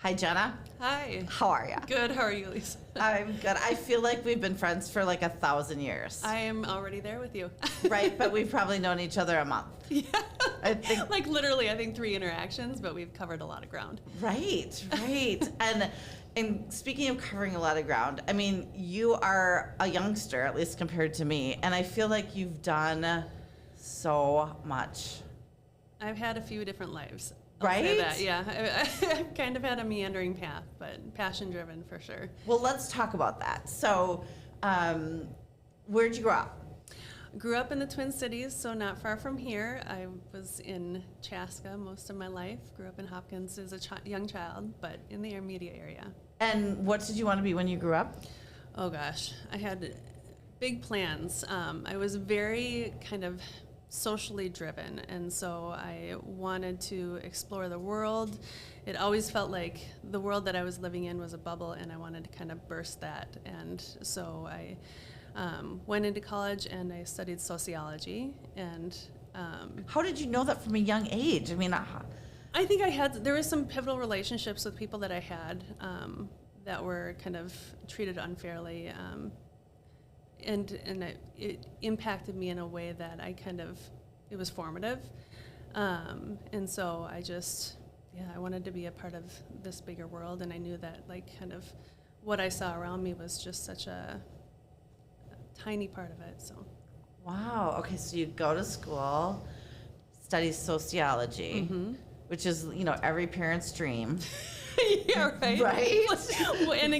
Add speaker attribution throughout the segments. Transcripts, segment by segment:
Speaker 1: Hi, Jenna.
Speaker 2: Hi.
Speaker 1: How are you?
Speaker 2: Good. How are you, Lisa?
Speaker 1: I'm good. I feel like we've been friends for like 1,000 years.
Speaker 2: I am already there with you.
Speaker 1: Right, but we've probably known each other a month.
Speaker 2: Yeah.
Speaker 1: I think.
Speaker 2: Like literally, I think 3 interactions, but we've covered a lot of ground.
Speaker 1: Right. And speaking of covering a lot of ground, I mean, you are a youngster, at least compared to me, and I feel like you've done so much.
Speaker 2: I've had a few different lives.
Speaker 1: Right?
Speaker 2: Say that, yeah. I've kind of had a meandering path, but passion-driven for sure.
Speaker 1: Well, let's talk about that. So, where'd you grow up?
Speaker 2: Grew up in the Twin Cities, so not far from here. I was in Chaska most of my life. Grew up in Hopkins as a young child, but in the immediate area.
Speaker 1: And what did you want to be when you grew up?
Speaker 2: Oh gosh, I had big plans. I was very kind of socially driven, and so I wanted to explore the world. It always felt like the world that I was living in was a bubble, and I wanted to kind of burst that. And so I went into college and I studied sociology. And
Speaker 1: How did you know that from a young age? I mean,
Speaker 2: I think there was some pivotal relationships with people that I had that were kind of treated unfairly. And it impacted me in a way that it was formative. And so I wanted to be a part of this bigger world, and I knew that kind of what I saw around me was just such a tiny part of it, so.
Speaker 1: Wow, okay, so you go to school, study sociology, which is, every parent's dream.
Speaker 2: Yeah, right.
Speaker 1: Right?
Speaker 2: Well, and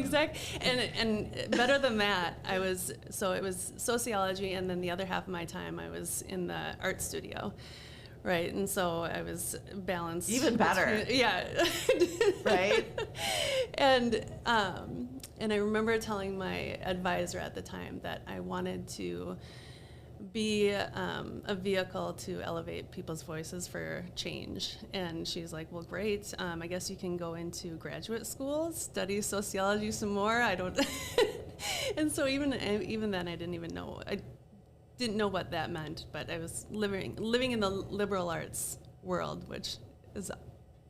Speaker 2: better than that, it was sociology, and then the other half of my time I was in the art studio, right? And so I was balanced.
Speaker 1: Even better.
Speaker 2: Yeah.
Speaker 1: Right?
Speaker 2: And I remember telling my advisor at the time that I wanted to be a vehicle to elevate people's voices for change. And she's like, well, great. I guess you can go into graduate school, study sociology some more. I don't. And so even then, I didn't know what that meant. But I was living in the liberal arts world, which is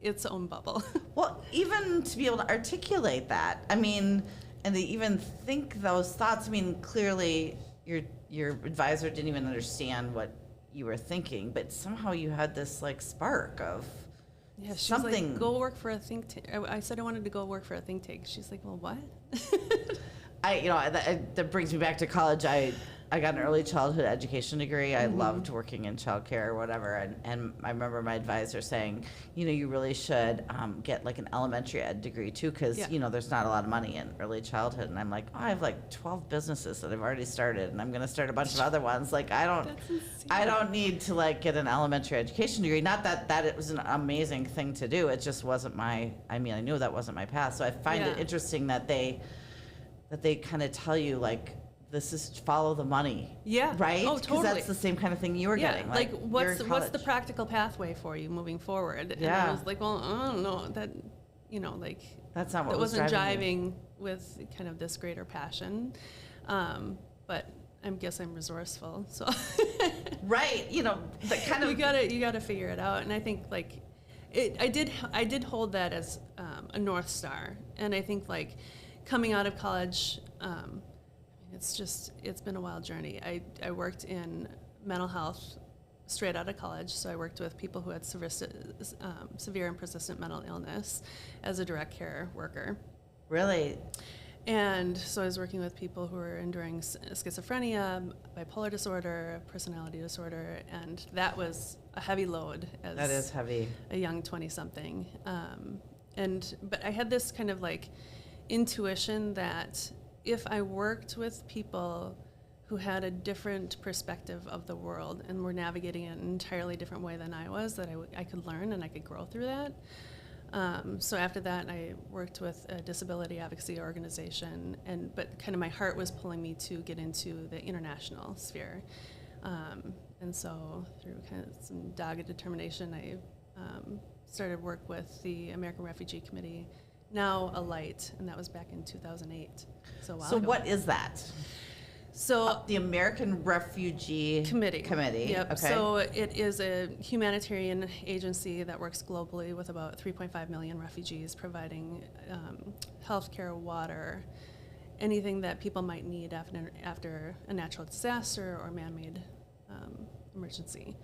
Speaker 2: its own bubble.
Speaker 1: Well, even to be able to articulate that, I mean, and to even think those thoughts, I mean, clearly your advisor didn't even understand what you were thinking, but somehow you had this spark of something.
Speaker 2: She's like, go work for a think tank. I said I wanted to go work for a think tank. She's like, well, what?
Speaker 1: That brings me back to college. I got an early childhood education degree. I loved working in childcare or whatever. And I remember my advisor saying, you really should get an elementary ed degree too, because, there's not a lot of money in early childhood. And I'm like, I have 12 businesses that I've already started, and I'm going to start a bunch of other ones. I don't need to get an elementary education degree. Not that it was an amazing thing to do. It just wasn't I knew that wasn't my path. So I find it interesting that they kind of tell you this is follow the money.
Speaker 2: Yeah.
Speaker 1: Right?
Speaker 2: Oh, totally.
Speaker 1: Because that's the same kind of thing you were getting.
Speaker 2: What's the practical pathway for you moving forward? And I was like, well, I don't know. That,
Speaker 1: that's not what
Speaker 2: that
Speaker 1: was
Speaker 2: wasn't
Speaker 1: driving
Speaker 2: jiving with kind of this greater passion. But I guess I'm resourceful. So.
Speaker 1: Right. The kind of.
Speaker 2: You gotta figure it out. And I think I did hold that as a North Star. And I think coming out of college, it's been a wild journey. I worked in mental health straight out of college, so I worked with people who had severe and persistent mental illness as a direct care worker.
Speaker 1: Really?
Speaker 2: And so I was working with people who were enduring schizophrenia, bipolar disorder, personality disorder, and that was a heavy load as
Speaker 1: that is heavy.
Speaker 2: A young 20-something. But I had this kind of intuition that if I worked with people who had a different perspective of the world and were navigating it in an entirely different way than I was, that I could learn and I could grow through that. So after that, I worked with a disability advocacy organization, but kind of my heart was pulling me to get into the international sphere. And so through kind of some dogged determination, I started work with the American Refugee Committee, now Alight, and that was back in 2008. So
Speaker 1: what is that?
Speaker 2: So
Speaker 1: The American Refugee
Speaker 2: Committee. Yep.
Speaker 1: Okay.
Speaker 2: So it is a humanitarian agency that works globally with about 3.5 million refugees, providing healthcare, water, anything that people might need after a natural disaster or man-made emergency.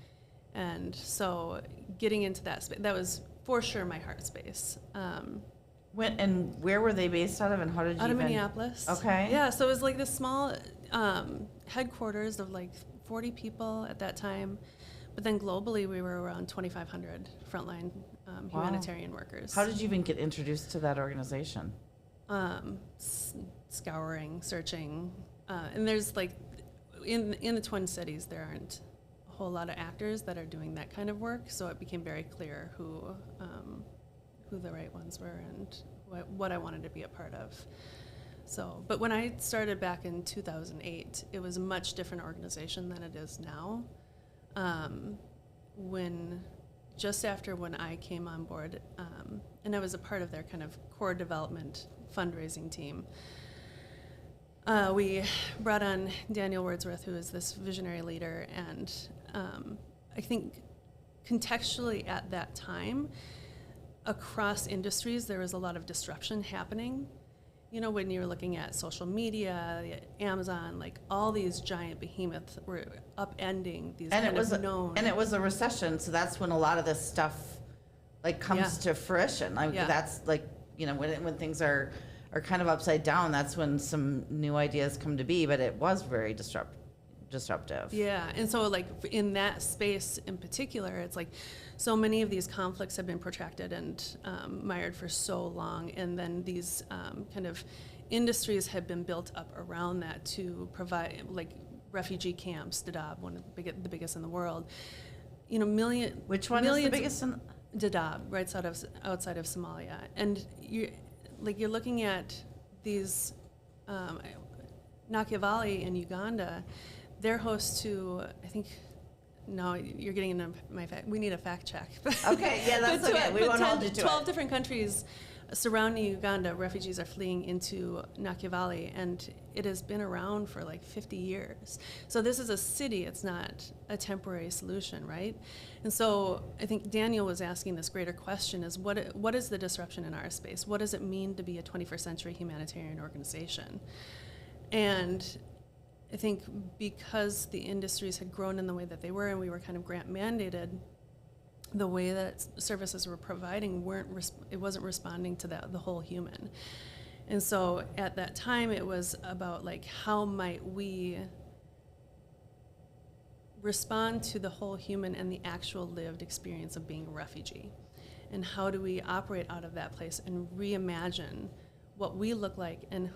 Speaker 2: And so getting into that space, that was for sure my heart space.
Speaker 1: Where were they based out of, and how did you
Speaker 2: Out of Minneapolis.
Speaker 1: Okay.
Speaker 2: Yeah, so it was like this small headquarters of like 40 people at that time. But then globally, we were around 2,500 frontline humanitarian workers.
Speaker 1: How did you even get introduced to that organization?
Speaker 2: Scouring, searching. And there's like, in the Twin Cities, there aren't a whole lot of actors that are doing that kind of work. So it became very clear who the right ones were and what I wanted to be a part of. So, but when I started back in 2008, it was a much different organization than it is now. Just after when I came on board, and I was a part of their kind of core development fundraising team, we brought on Daniel Wordsworth, who is this visionary leader, and I think contextually at that time, across industries, there was a lot of disruption happening. You know, when you're looking at social media, Amazon, like all these giant behemoths were upending these
Speaker 1: And
Speaker 2: kind of known.
Speaker 1: And it was a recession, so that's when a lot of this stuff like comes to fruition. Like that's like, you know, when things are kind of upside down, that's when some new ideas come to be, but it was very disruptive.
Speaker 2: Yeah, and so like in that space in particular, it's like so many of these conflicts have been protracted and mired for so long, and then these kind of industries have been built up around that to provide like refugee camps. Dadaab, one of the biggest in the world. You know,
Speaker 1: Which one is the biggest in?
Speaker 2: Dadaab, right outside of Somalia, and you're looking at these Nakivale in Uganda. They're host to, I think, no, you're getting into my fact. We need a fact check.
Speaker 1: Okay, yeah, that's okay. We won't hold you to
Speaker 2: 12
Speaker 1: it.
Speaker 2: different countries surrounding Uganda, refugees are fleeing into Nakivale, and it has been around for like 50 years. So this is a city, it's not a temporary solution, right? And so I think Daniel was asking this greater question is what is the disruption in our space? What does it mean to be a 21st century humanitarian organization? And I think because the industries had grown in the way that they were and we were kind of grant mandated, the way that services were providing it wasn't responding to the whole human. And so at that time it was about like how might we respond to the whole human and the actual lived experience of being a refugee, and how do we operate out of that place and reimagine what we look like and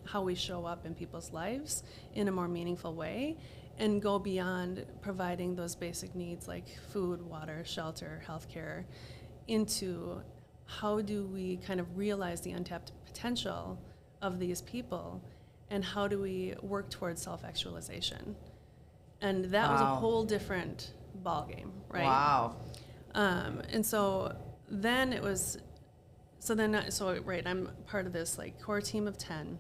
Speaker 2: how we show up in people's lives in a more meaningful way, and go beyond providing those basic needs like food, water, shelter, healthcare, into how do we kind of realize the untapped potential of these people, and how do we work towards self-actualization. And that was a whole different ballgame, right?
Speaker 1: Wow.
Speaker 2: And so then it was, right, I'm part of this like core team of 10.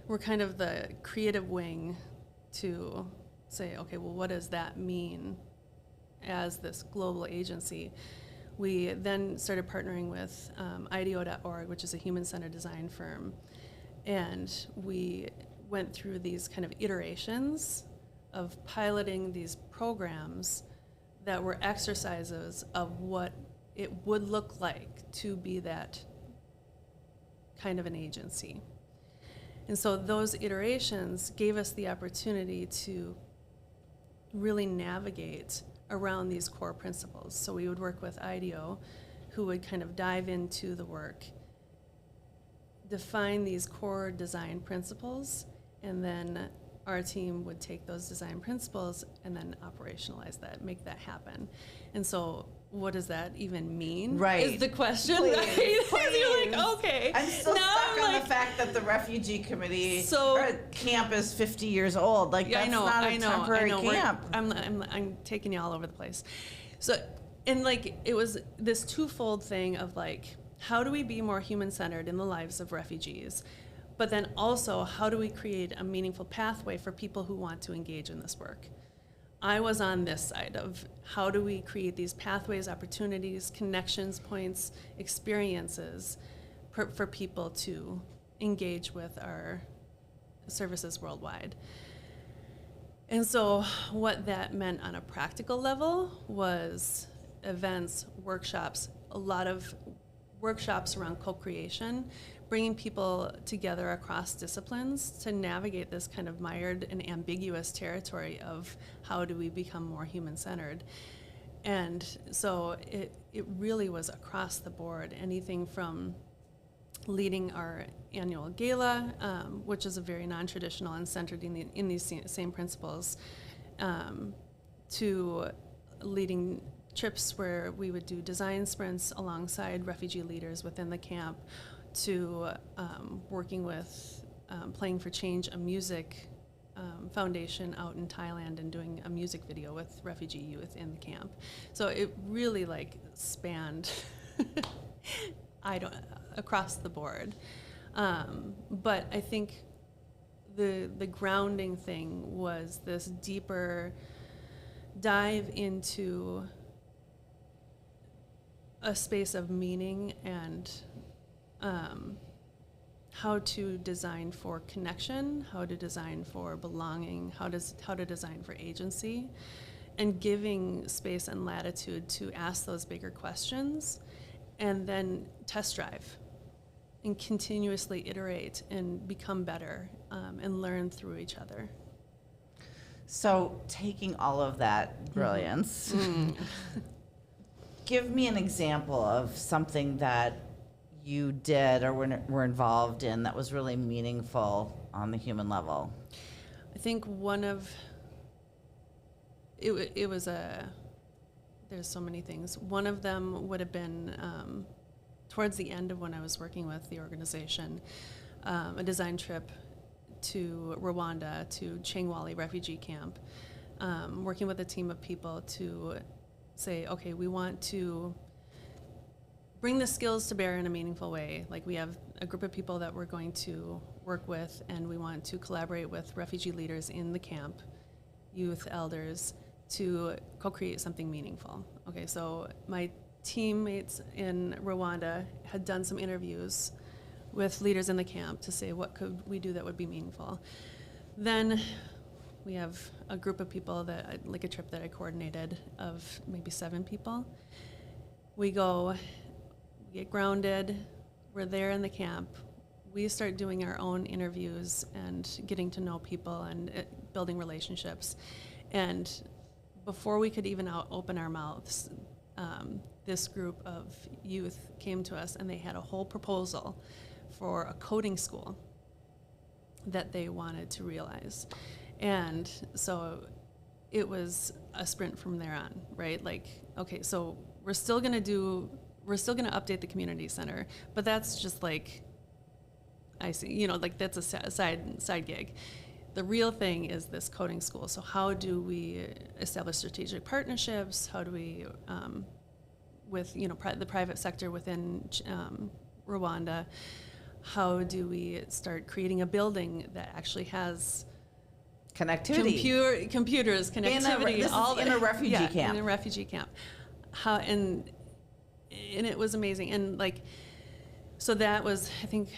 Speaker 2: We're kind of the creative wing to say, okay, well, what does that mean as this global agency? We then started partnering with IDEO.org, which is a human-centered design firm, and we went through these kind of iterations of piloting these programs that were exercises of what it would look like to be that kind of an agency. And so those iterations gave us the opportunity to really navigate around these core principles. So we would work with IDEO, who would kind of dive into the work, define these core design principles, and then our team would take those design principles and then operationalize that, make that happen. And so what does that even mean?
Speaker 1: Right.
Speaker 2: Is the question,
Speaker 1: Please,
Speaker 2: right?
Speaker 1: please.
Speaker 2: You're like, okay.
Speaker 1: I'm still
Speaker 2: now
Speaker 1: stuck on
Speaker 2: like,
Speaker 1: the fact that the refugee committee
Speaker 2: So-
Speaker 1: or camp is 50 years old. Like,
Speaker 2: Yeah,
Speaker 1: that's not a temporary camp.
Speaker 2: I'm taking you all over the place. So, and like, it was this twofold thing of like, how do we be more human-centered in the lives of refugees But then also, how do we create a meaningful pathway for people who want to engage in this work? I was on this side of how do we create these pathways, opportunities, connections, points, experiences for people to engage with our services worldwide. And so what that meant on a practical level was events, workshops, a lot of workshops around co-creation, bringing people together across disciplines to navigate this kind of mired and ambiguous territory of how do we become more human-centered. And so it really was across the board, anything from leading our annual gala, which is a very non-traditional and centered in these same principles, to leading trips where we would do design sprints alongside refugee leaders within the camp, to working with Playing for Change, a music foundation out in Thailand, and doing a music video with refugee youth in the camp. So it really like spanned across the board. But I think the grounding thing was this deeper dive into a space of meaning and how to design for connection, how to design for belonging, how to design for agency, and giving space and latitude to ask those bigger questions, and then test drive and continuously iterate and become better, and learn through each other.
Speaker 1: So taking all of that brilliance, give me an example of something that you did or were involved in that was really meaningful on the human level.
Speaker 2: I think there's so many things. One of them would have been towards the end of when I was working with the organization, a design trip to Rwanda, to Changwali refugee camp, working with a team of people to say, okay, we want to bring the skills to bear in a meaningful way. Like, we have a group of people that we're going to work with, and we want to collaborate with refugee leaders in the camp, youth, elders, to co-create something meaningful. Okay, so my teammates in Rwanda had done some interviews with leaders in the camp to say, what could we do that would be meaningful? Then we have a group of people like a trip that I coordinated of maybe 7 people. We go, we get grounded, we're there in the camp, we start doing our own interviews and getting to know people and building relationships. And before we could even open our mouths, this group of youth came to us, and they had a whole proposal for a coding school that they wanted to realize. And so it was a sprint from there on, right? Like, okay, so we're still gonna update the community center, but that's just like, I see, like that's a side gig. The real thing is this coding school. So how do we establish strategic partnerships? How do we, with the private sector within Rwanda, how do we start creating a building that actually has
Speaker 1: connectivity,
Speaker 2: computers, connectivity,
Speaker 1: in a refugee camp.
Speaker 2: In a refugee camp. And it was amazing. And like, so that was, I think,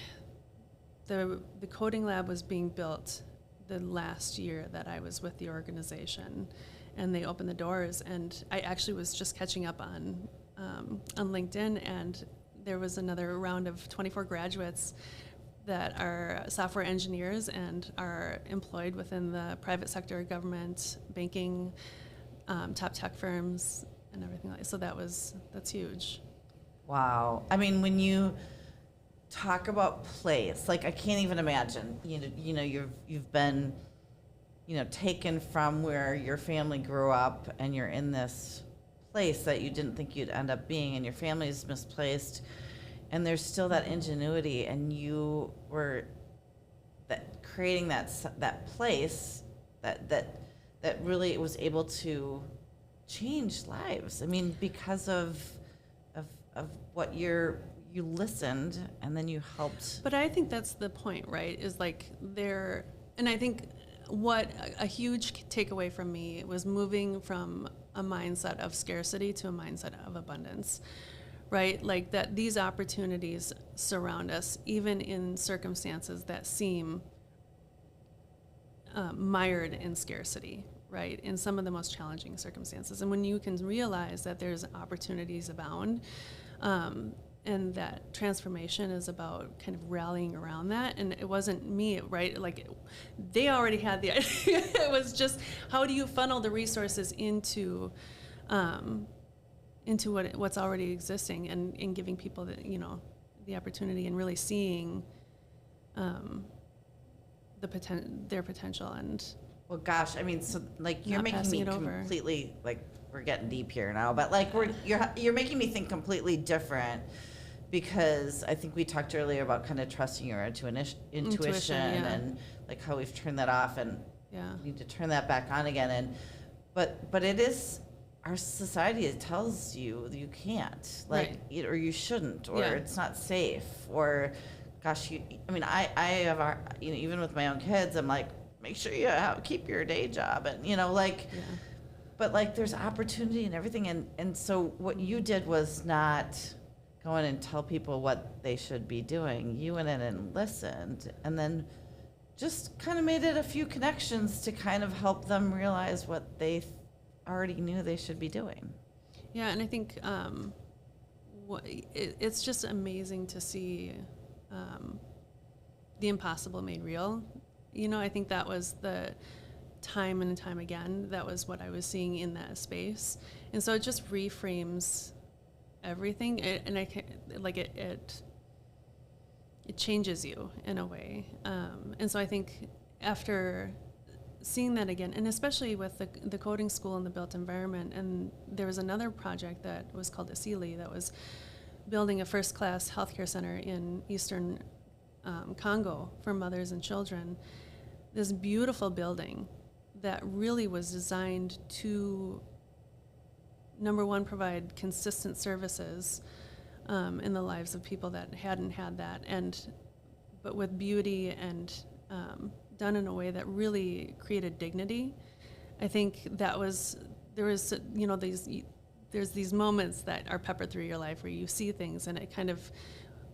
Speaker 2: the coding lab was being built the last year that I was with the organization, and they opened the doors. And I actually was just catching up on LinkedIn, and there was another round of 24 graduates that are software engineers and are employed within the private sector, government, banking, top tech firms, and everything like that. So that's huge.
Speaker 1: Wow. I mean, when you talk about place, like, I can't even imagine, you've been, taken from where your family grew up, and you're in this place that you didn't think you'd end up being, and your family is misplaced, and there's still that ingenuity, and you were creating that place that really was able to change lives. I mean, because of what you you listened and then you helped.
Speaker 2: But I think that's the point, right? Is like there, and I think what a huge takeaway from me was moving from a mindset of scarcity to a mindset of abundance, right? Like that these opportunities surround us, even in circumstances that seem mired in scarcity, right? In some of the most challenging circumstances. And when you can realize that there's opportunities abound, and that transformation is about kind of rallying around that. And it wasn't me, right? Like they already had the idea. It was just, how do you funnel the resources into what's already existing, and giving people the, you know, the opportunity and really seeing their potential. And
Speaker 1: Well, gosh, I mean, so like you're
Speaker 2: Not
Speaker 1: making
Speaker 2: passing
Speaker 1: me
Speaker 2: it over.
Speaker 1: completely, like, we're getting deep here now, but like you're making me think completely different, because I think we talked earlier about kind of trusting your intuition
Speaker 2: yeah.
Speaker 1: and like how we've turned that off and
Speaker 2: yeah,
Speaker 1: need to turn that back on again. And but it is our society, it tells you you can't, like, or you shouldn't, or
Speaker 2: Yeah.
Speaker 1: it's not safe, or gosh, I mean, I have our, you know, even with my own kids, I'm like, make sure you keep your day job, and you know, like,
Speaker 2: yeah.
Speaker 1: but like there's opportunity and everything. And so what you did was not go in and tell people what they should be doing. You went in and listened, and then just kind of made it a few connections to kind of help them realize what they already knew they should be doing.
Speaker 2: Yeah, and I think it's just amazing to see the impossible made real. You know, I think that was the time and time again, that was what I was seeing in that space. And so it just reframes everything, and I can, like, it changes you in a way. And so I think after seeing that again, and especially with the coding school and the built environment, and there was another project that was called Asili that was building a first-class healthcare center in eastern Congo for mothers and children. This beautiful building that really was designed to, number one, provide consistent services in the lives of people that hadn't had that, but with beauty and done in a way that really created dignity. I think there was, you know, there's these moments that are peppered through your life where you see things, and it kind of,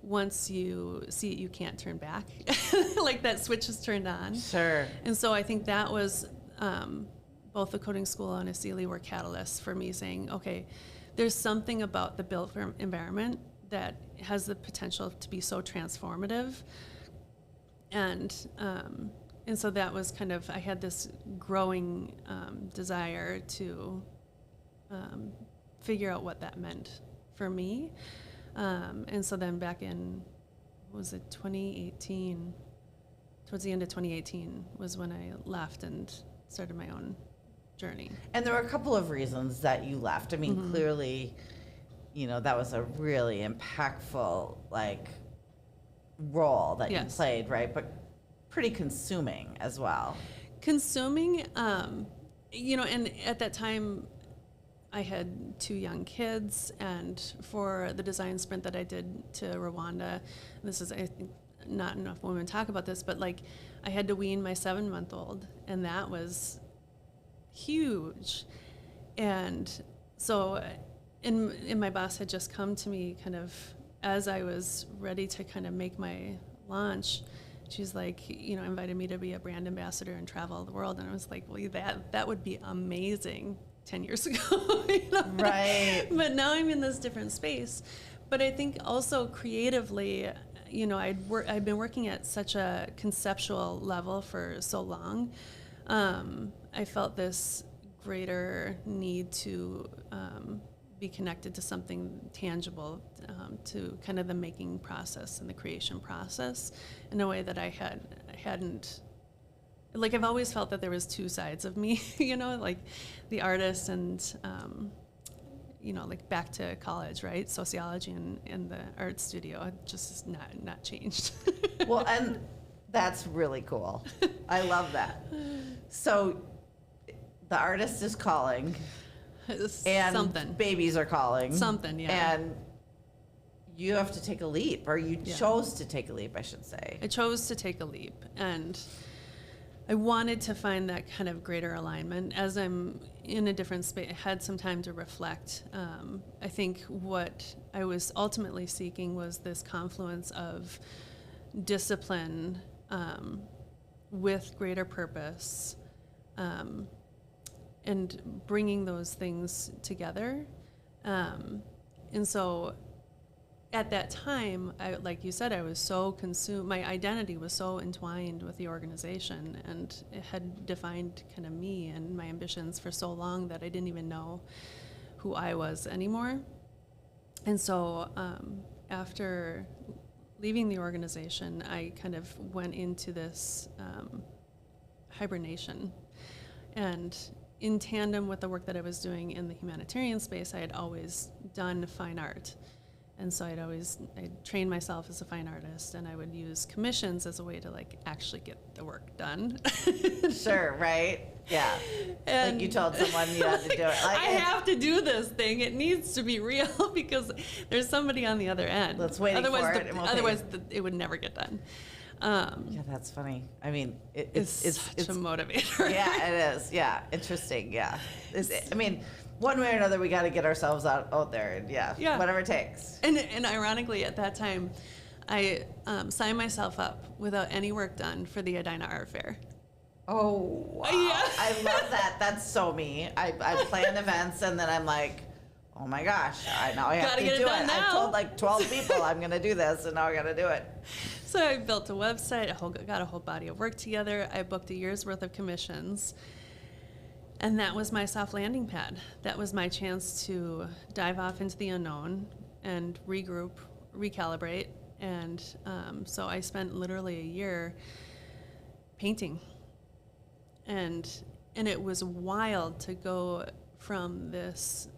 Speaker 2: once you see it, you can't turn back. Like that switch is turned on.
Speaker 1: Sure.
Speaker 2: And so I think that was, both the coding school and Asili were catalysts for me saying, okay, there's something about the built environment that has the potential to be so transformative. And so that was kind of, I had this growing desire to figure out what that meant for me. And so then back in, what was it, 2018, towards the end of 2018 was when I left and started my own journey.
Speaker 1: And there were a couple of reasons that you left. I mean,
Speaker 2: Mm-hmm.
Speaker 1: clearly, you know, that was a really impactful, like, role that
Speaker 2: Yes.
Speaker 1: you played, right? But pretty consuming as well.
Speaker 2: Consuming, you know, and at that time I had 2 young kids, and for the design sprint that I did to Rwanda, this is, I think, not enough women talk about this, but like I had to wean my 7-month-old, and that was huge. And so, and my boss had just come to me kind of as I was ready to kind of make my launch. She's like, you know, invited me to be a brand ambassador and travel the world. And I was like, well, that would be amazing 10 years ago. You know?
Speaker 1: Right.
Speaker 2: But now I'm in this different space. But I think also creatively, you know, I'd been working at such a conceptual level for so long. I felt this greater need to be connected to something tangible, to kind of the making process and the creation process in a way that I hadn't, like, I've always felt that there was 2 sides of me, you know, like the artist and, you know, like back to college, right? Sociology and the art studio, it just is not changed.
Speaker 1: Well, and that's really cool. I love that. So the artist is calling, and
Speaker 2: Something.
Speaker 1: babies are calling.
Speaker 2: Something, yeah.
Speaker 1: And you have to take a leap, or you
Speaker 2: Yeah.
Speaker 1: chose to take a leap, I should say.
Speaker 2: I chose to take a leap, and I wanted to find that kind of greater alignment as I'm in a different space. I had some time to reflect. I think what I was ultimately seeking was this confluence of discipline with greater purpose, and bringing those things together. And so at that time, like you said, I was so consumed, my identity was so entwined with the organization, and it had defined kind of me and my ambitions for so long that I didn't even know who I was anymore. And so after leaving the organization, I kind of went into this hibernation. And in tandem with the work that I was doing in the humanitarian space, I had always done fine art. And so I trained myself as a fine artist, and I would use commissions as a way to like actually get the work done.
Speaker 1: Sure, right? Yeah.
Speaker 2: And
Speaker 1: like you told someone you had to do it. Like,
Speaker 2: I have to do this thing. It needs to be real because there's somebody on the other end.
Speaker 1: Let's wait for it.
Speaker 2: Otherwise, it would never get done.
Speaker 1: Yeah, that's funny. I mean,
Speaker 2: it's such a motivator.
Speaker 1: Yeah, it is. Yeah, interesting. Yeah. I mean, one way or another, we got to get ourselves out there, and yeah, whatever it takes.
Speaker 2: And ironically, at that time, I signed myself up without any work done for the Edina Art Fair.
Speaker 1: Oh, wow.
Speaker 2: Yeah.
Speaker 1: I love that. That's so me. I plan events, and then I'm like, oh my gosh, now I have to do it. I told like 12 people I'm going to do this, and now I got to do it.
Speaker 2: So I built a website, got a whole body of work together. I booked a year's worth of commissions. And that was my soft landing pad. That was my chance to dive off into the unknown and regroup, recalibrate. And so I spent literally a year painting. And it was wild to go from this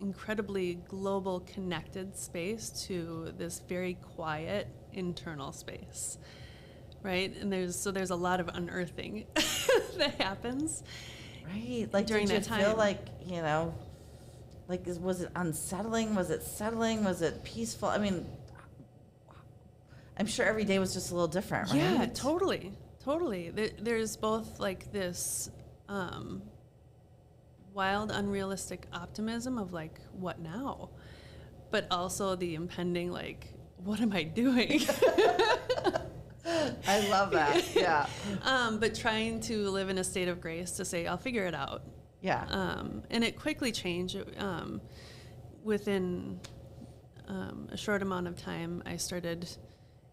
Speaker 2: incredibly global connected space to this very quiet internal space, right? And there's a lot of unearthing that happens.
Speaker 1: Right. Like,
Speaker 2: during
Speaker 1: did
Speaker 2: that
Speaker 1: you
Speaker 2: time.
Speaker 1: feel like, like, was it unsettling? Was it settling? Was it peaceful? I mean, I'm sure every day was just a little different, right?
Speaker 2: Yeah, totally. There's both like this wild, unrealistic optimism of like, what now? But also the impending, like, what am I doing?
Speaker 3: I love that. Yeah.
Speaker 2: But trying to live in a state of grace to say, I'll figure it out.
Speaker 1: Yeah.
Speaker 2: And it quickly changed. Within a short amount of time, I started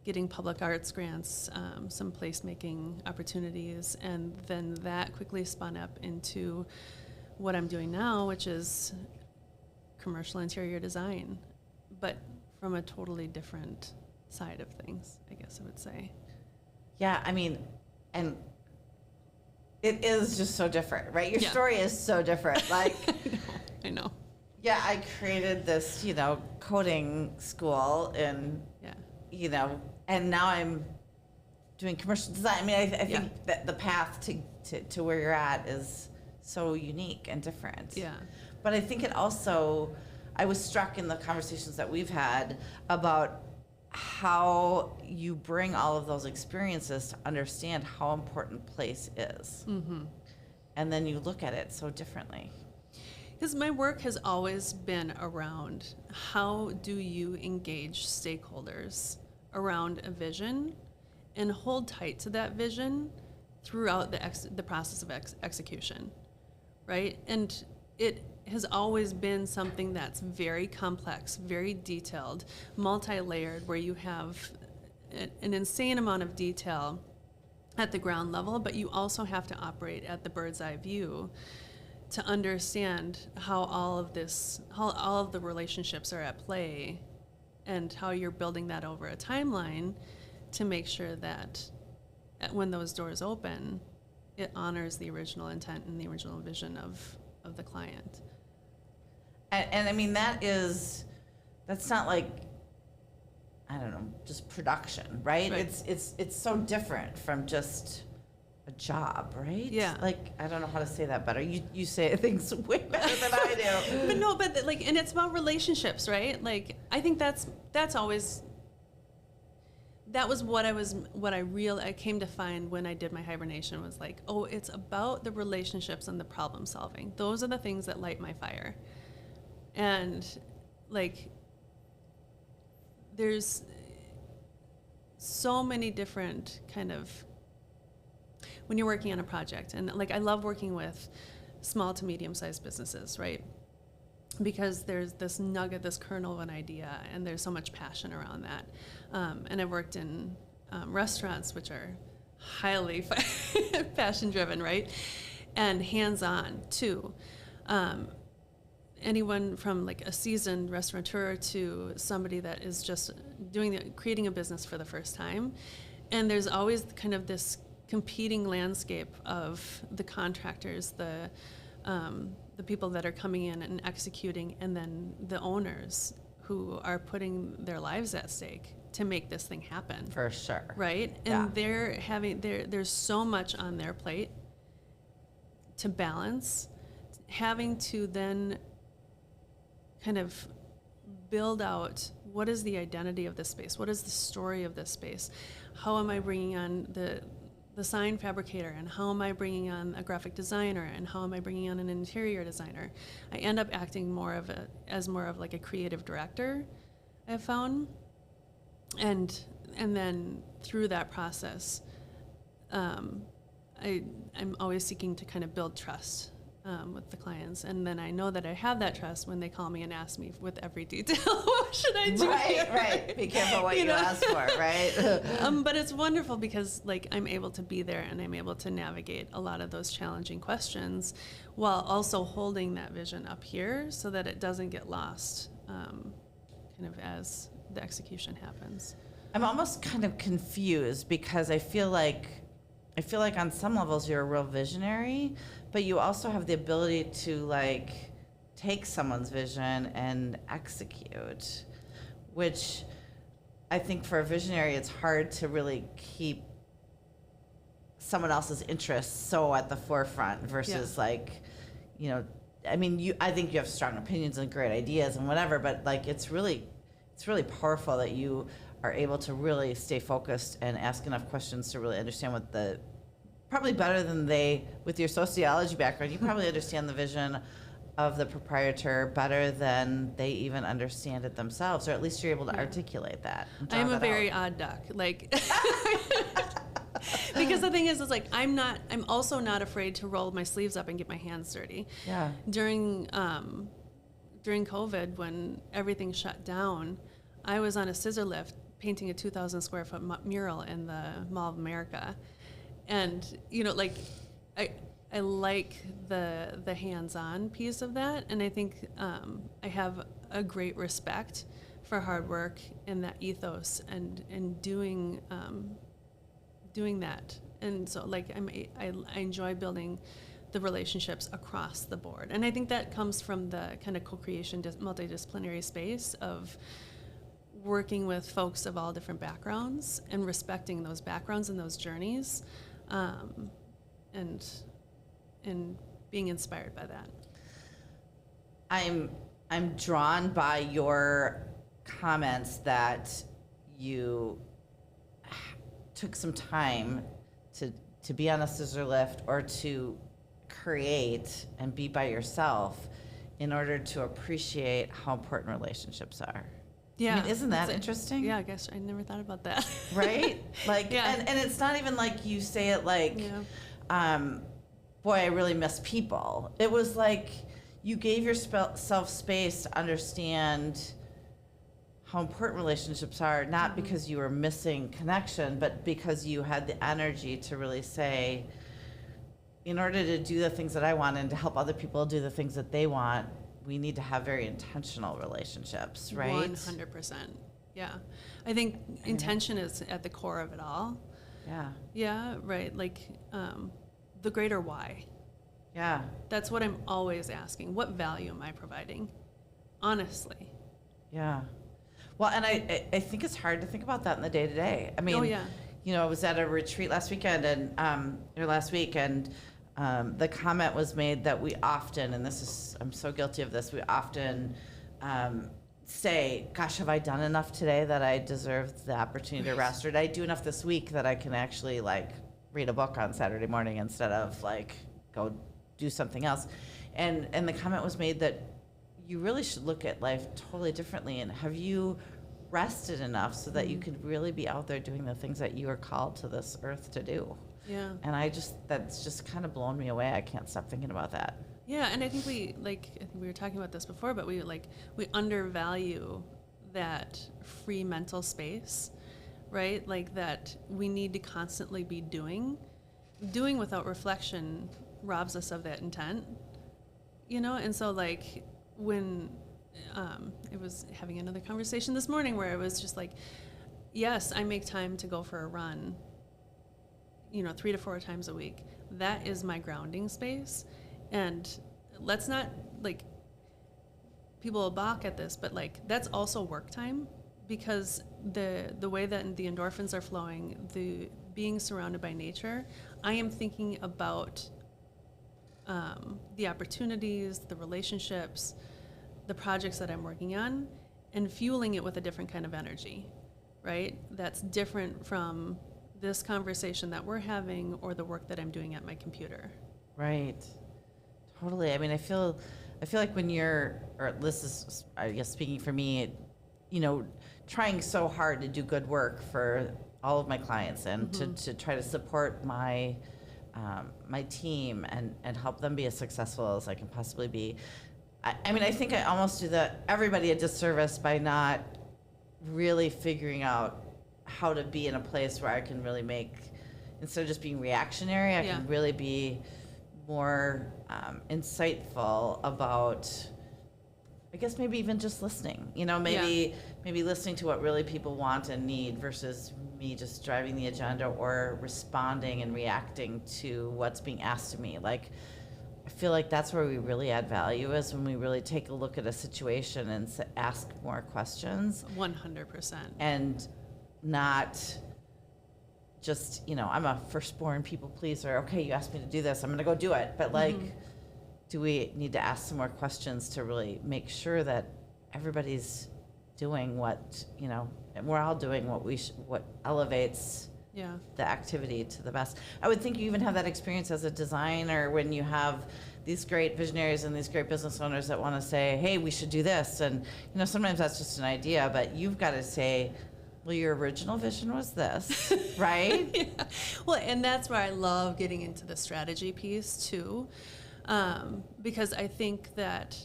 Speaker 2: getting public arts grants, some placemaking opportunities, and then that quickly spun up into what I'm doing now, which is commercial interior design, but from a totally different side of things, I guess I would say.
Speaker 1: Yeah, I mean, and it is just so different, right? Your story is so different. Like,
Speaker 2: I know.
Speaker 1: Yeah, I created this, coding school and, and now I'm doing commercial design. I mean, I think that the path to where you're at is so unique and different.
Speaker 2: Yeah.
Speaker 1: But I think it also, I was struck in the conversations that we've had about how you bring all of those experiences to understand how important place is. Mm-hmm. And then you look at it so differently.
Speaker 2: Because my work has always been around how do you engage stakeholders around a vision and hold tight to that vision throughout the process of execution, right? And it has always been something that's very complex, very detailed, multi-layered, where you have an insane amount of detail at the ground level, but you also have to operate at the bird's eye view to understand how all of the relationships are at play and how you're building that over a timeline to make sure that when those doors open, it honors the original intent and the original vision of the client.
Speaker 1: And I mean, that's not like, I don't know, just production, right? It's so different from just a job, right?
Speaker 2: Yeah.
Speaker 1: Like, I don't know how to say that better. You say things way better than I do.
Speaker 2: But no, but like, and it's about relationships, right? Like, I think that's always, that was what I came to find when I did my hibernation was like, oh, it's about the relationships and the problem solving. Those are the things that light my fire. And like, there's so many different kind of, when you're working on a project, and like I love working with small to medium-sized businesses, right? Because there's this nugget, this kernel of an idea, and there's so much passion around that. And I've worked in restaurants, which are highly passion-driven, right? And hands-on too. Anyone from like a seasoned restaurateur to somebody that is just creating a business for the first time. And there's always kind of this competing landscape of the contractors, the people that are coming in and executing, and then the owners who are putting their lives at stake to make this thing happen.
Speaker 1: For sure.
Speaker 2: Right? And there's so much on their plate to balance, having to then kind of build out what is the identity of this space? What is the story of this space? How am I bringing on the sign fabricator, and how am I bringing on a graphic designer, and how am I bringing on an interior designer? I end up acting more of like a creative director, I've found. And then through that process, I'm always seeking to kind of build trust with the clients, and then I know that I have that trust when they call me and ask me with every detail, what should I do?
Speaker 1: Right. Be careful what you ask for, right?
Speaker 2: But it's wonderful because like I'm able to be there and I'm able to navigate a lot of those challenging questions while also holding that vision up here so that it doesn't get lost, kind of as the execution happens.
Speaker 1: I'm almost kind of confused because I feel like on some levels you're a real visionary, but you also have the ability to like take someone's vision and execute, which I think for a visionary it's hard to really keep someone else's interests so at the forefront versus like, you know, I mean, I think you have strong opinions and great ideas and whatever, but like it's really powerful that you are able to really stay focused and ask enough questions to really understand what probably better than with your sociology background, you probably understand the vision of the proprietor better than they even understand it themselves, or at least you're able to articulate that.
Speaker 2: I'm a very odd duck, like, because the thing is like, I'm also not afraid to roll my sleeves up and get my hands dirty.
Speaker 1: Yeah.
Speaker 2: During COVID, when everything shut down, I was on a scissor lift painting a 2,000 square foot mural in the Mall of America. And, you know, like, I like the hands-on piece of that. And I think I have a great respect for hard work and that ethos and doing that. And so, like, I enjoy building the relationships across the board. And I think that comes from the kind of co-creation, multidisciplinary space of working with folks of all different backgrounds and respecting those backgrounds and those journeys, and being inspired by that.
Speaker 1: I'm drawn by your comments that you took some time to be on a scissor lift or to create and be by yourself in order to appreciate how important relationships are.
Speaker 2: Yeah.
Speaker 1: I mean, isn't that interesting?
Speaker 2: Yeah, I guess I never thought about that.
Speaker 1: Right? Like,
Speaker 2: yeah.
Speaker 1: And it's not even like you say it like, boy, I really miss people. It was like you gave yourself space to understand how important relationships are, not because you were missing connection, but because you had the energy to really say, in order to do the things that I want and to help other people do the things that they want, we need to have very intentional relationships, right?
Speaker 2: 100%. Yeah. I think intention is at the core of it all.
Speaker 1: Yeah.
Speaker 2: Yeah, right. Like the greater why.
Speaker 1: Yeah.
Speaker 2: That's what I'm always asking. What value am I providing? Honestly.
Speaker 1: Yeah. Well, and I think it's hard to think about that in the day-to-day. I mean, I was at a retreat last weekend or last week, and the comment was made that we often, and I'm so guilty of this, we often say, gosh, have I done enough today that I deserve the opportunity to rest? Or did I do enough this week that I can actually read a book on Saturday morning instead of go do something else? And the comment was made that you really should look at life totally differently. And have you rested enough so that you could really be out there doing the things that you are called to this earth to do?
Speaker 2: Yeah.
Speaker 1: And that's just kind of blown me away. I can't stop thinking about that.
Speaker 2: Yeah, and I think I think we were talking about this before, but we undervalue that free mental space, right? That we need to constantly be doing without reflection robs us of that intent, and so when it was having another conversation this morning where it was just yes, I make time to go for a run, 3 to 4 times a week. That is my grounding space. And let's not, people will balk at this, but that's also work time, because the way that the endorphins are flowing, the being surrounded by nature, I am thinking about the opportunities, the relationships, the projects that I'm working on, and fueling it with a different kind of energy, right? That's different from this conversation that we're having or the work that I'm doing at my computer.
Speaker 1: Right. Totally. I mean, I feel like when or this is, I guess, speaking for me, trying so hard to do good work for all of my clients and to try to support my team and help them be as successful as I can possibly be. I mean, I think I almost do everybody a disservice by not really figuring out how to be in a place where I can really instead of just being reactionary, I can really be more insightful about, I guess, maybe even just listening. Maybe listening to what really people want and need versus me just driving the agenda or responding and reacting to what's being asked of me. I feel like that's where we really add value, is when we really take a look at a situation and ask more questions.
Speaker 2: 100%.
Speaker 1: And not just, I'm a firstborn people pleaser. Okay, you asked me to do this, I'm going to go do it. But do we need to ask some more questions to really make sure that everybody's doing what, we're all doing what elevates the activity to the best. I would think you even have that experience as a designer when you have these great visionaries and these great business owners that want to say, hey, we should do this. And, sometimes that's just an idea, but you've got to say, well, your original vision was this, right?
Speaker 2: Yeah. Well, and that's where I love getting into the strategy piece too, because I think that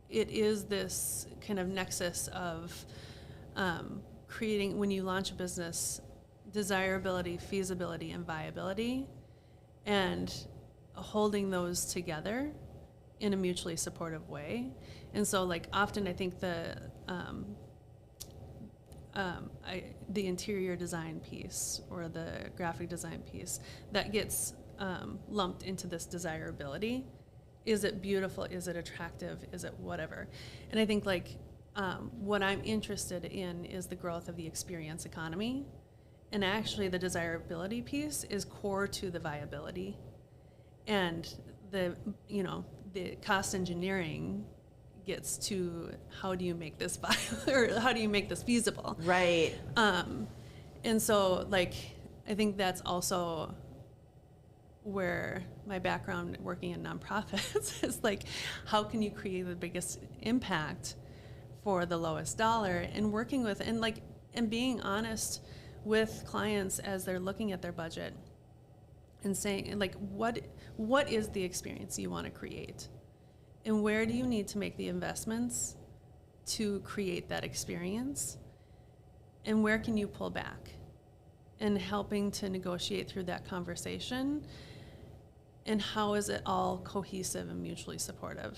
Speaker 2: it is this kind of nexus of creating, when you launch a business, desirability, feasibility, and viability, and holding those together in a mutually supportive way. And so, often I think the interior design piece or the graphic design piece that gets lumped into this desirability. Is it beautiful? Is it attractive? Is it whatever? And I think what I'm interested in is the growth of the experience economy. And actually the desirability piece is core to the viability. And the cost engineering gets to how do you make this or how do you make this feasible?
Speaker 1: Right.
Speaker 2: And so I think that's also where my background working in nonprofits is how can you create the biggest impact for the lowest dollar, and working with and being honest with clients as they're looking at their budget and saying what is the experience you want to create, and where do you need to make the investments to create that experience, and where can you pull back, and helping to negotiate through that conversation, and how is it all cohesive and mutually supportive.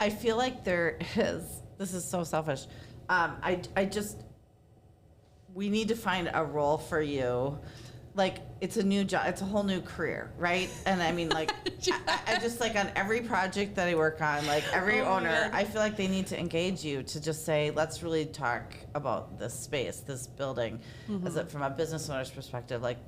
Speaker 1: I feel like this is so selfish. We need to find a role for you like it's a new job, it's a whole new career, right? And I mean, like, I just like on every project that I work on, like every owner, I feel like they need to engage you to just say, let's really talk about this space, this building, as it from a business owner's perspective. Like,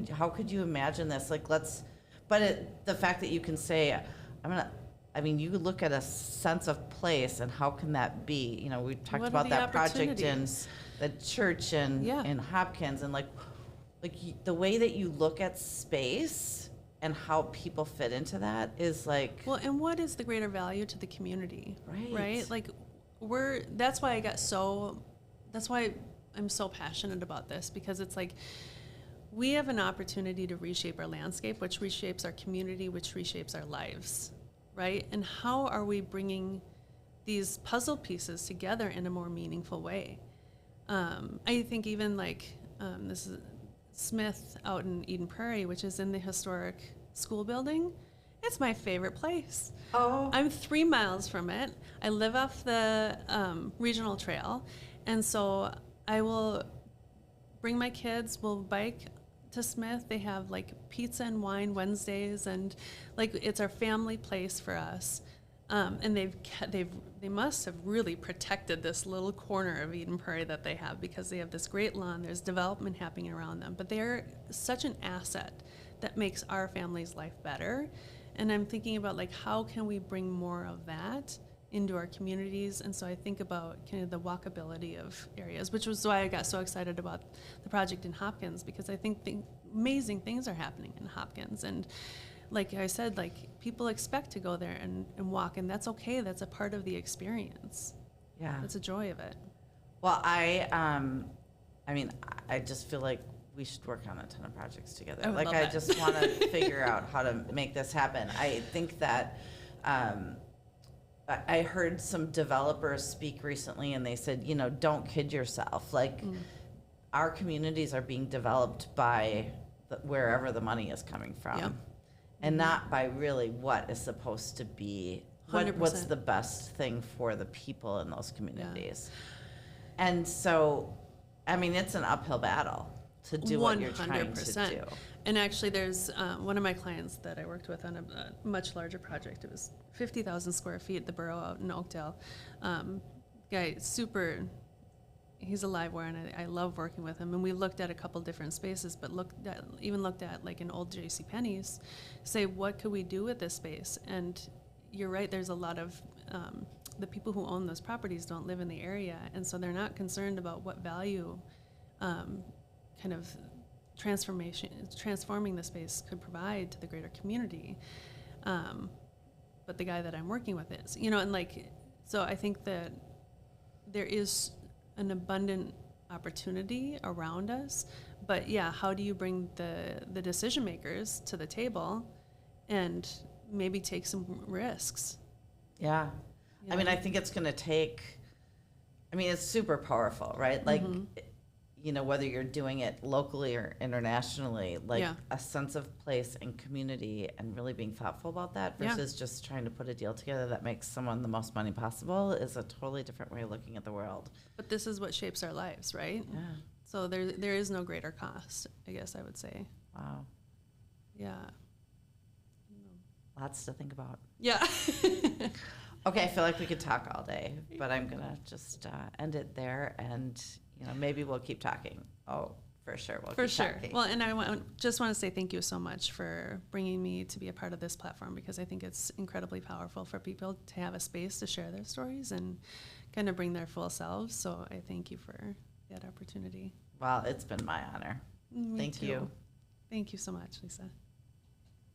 Speaker 1: how could you imagine this? Like, the fact that you can say, I mean, you look at a sense of place and how can that be? You know, we talked about that project in the church in Hopkins, and like the way that you look at space and how people fit into that is like,
Speaker 2: well, and what is the greater value to the community, right? Like that's why I'm so passionate about this, because it's like we have an opportunity to reshape our landscape, which reshapes our community, which reshapes our lives, right? And how are we bringing these puzzle pieces together in a more meaningful way? I think even like this is Smith out in Eden Prairie, which is in the historic school building. It's my favorite place.
Speaker 1: Oh.
Speaker 2: I'm 3 miles from it. I live off the regional trail. And so I will bring my kids, we'll bike to Smith. They have like pizza and wine Wednesdays, and like it's our family place for us. And they must have really protected this little corner of Eden Prairie that they have, because they have this great lawn. There's development happening around them, but they're such an asset that makes our family's life better. And I'm thinking about like, how can we bring more of that into our communities? And so I think about kind of the walkability of areas, which was why I got so excited about the project in Hopkins, because I think amazing things are happening in Hopkins. And like I said, like people expect to go there and walk, and that's okay. That's a part of the experience.
Speaker 1: Yeah.
Speaker 2: That's a joy of it.
Speaker 1: Well, I mean, I just feel like we should work on a ton of projects together. Like, I just want to figure out how to make this happen. I think that I heard some developers speak recently, and they said, you know, don't kid yourself. Like, our communities are being developed by wherever the money is coming from. Yep. And not by really what is supposed to be, what's the best thing for the people in those communities. Yeah. And so, I mean, it's an uphill battle to do what you're trying to do.
Speaker 2: And actually, there's one of my clients that I worked with on a much larger project. It was 50,000 square feet, the borough out in Oakdale. Guy, he's a live wire, and I love working with him. And we looked at a couple different spaces, but looked at like an old JCPenney's, say, what could we do with this space? And you're right, there's a lot of, the people who own those properties don't live in the area, and so they're not concerned about what value kind of transforming the space could provide to the greater community. But the guy that I'm working with is, you know, and like, so I think that there is an abundant opportunity around us, but yeah, how do you bring the decision makers to the table and maybe take some risks?
Speaker 1: Yeah. I mean, I think it's going to take, I mean, it's super powerful, right? Like, you know, whether you're doing it locally or internationally, like a sense of place and community, and really being thoughtful about that versus just trying to put a deal together that makes someone the most money possible is a totally different way of looking at the world.
Speaker 2: But this is what shapes our lives, right?
Speaker 1: Yeah.
Speaker 2: So there is no greater cost, I guess I would say.
Speaker 1: Wow.
Speaker 2: Yeah.
Speaker 1: Lots to think about.
Speaker 2: Yeah.
Speaker 1: Okay, I feel like we could talk all day, but I'm going to just end it there, and you know, maybe we'll keep talking. Oh, for sure. We'll keep talking.
Speaker 2: Well, and I just want to say thank you so much for bringing me to be a part of this platform, because I think it's incredibly powerful for people to have a space to share their stories and kind of bring their full selves. So I thank you for that opportunity.
Speaker 1: Well, it's been my honor.
Speaker 2: Me
Speaker 1: thank
Speaker 2: too.
Speaker 1: you.
Speaker 2: Thank you so much, Lisa.